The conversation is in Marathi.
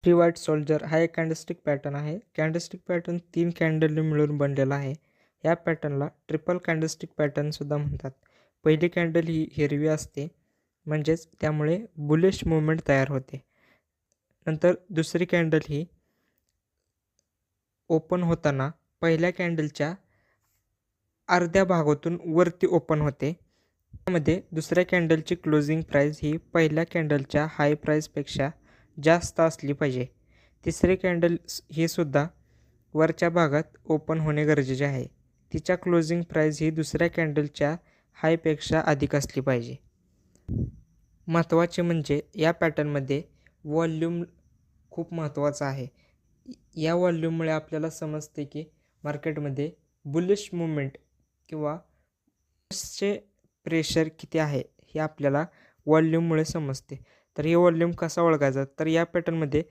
थ्री व्हाईट सोल्जर हा एक कॅन्डलस्टिक पॅटर्न आहे. कॅन्डलस्टिक पॅटर्न 3 कॅन्डलने मिळून बनलेला आहे. या पॅटर्नला ट्रिपल कॅन्डलस्टिक पॅटर्नसुद्धा म्हणतात. पहिली कॅन्डल ही हिरवी असते, म्हणजेच त्यामुळे बुलिश मूवमेंट तयार होते. नंतर दुसरी कॅन्डल ही ओपन होताना पहिल्या कॅन्डलच्या अर्ध्या भागातून वरती ओपन होते. त्यामध्ये दुसऱ्या कॅन्डलची क्लोजिंग प्राईस ही पहिल्या कॅन्डलच्या हाय प्राईसपेक्षा जास्त असली पाहिजे. तिसरी कॅन्डल ही सुद्धा वरच्या भागात ओपन होणे गरजेचे आहे. तिच्या क्लोजिंग प्राईस ही दुसऱ्या कॅन्डलच्या हायपेक्षा अधिक असली पाहिजे. महत्त्वाचे म्हणजे या पॅटर्नमध्ये व्हॉल्यूम खूप महत्त्वाचा आहे. या व्हॉल्यूममुळे आपल्याला समजते की मार्केटमध्ये बुलिश मूवमेंट किंवा चे प्रेशर किती आहे हे आपल्याला व्हॉल्यूममुळे समजते. तर हे व्हॉल्यूम कसा ओळखायचा, तर या पॅटर्नमध्ये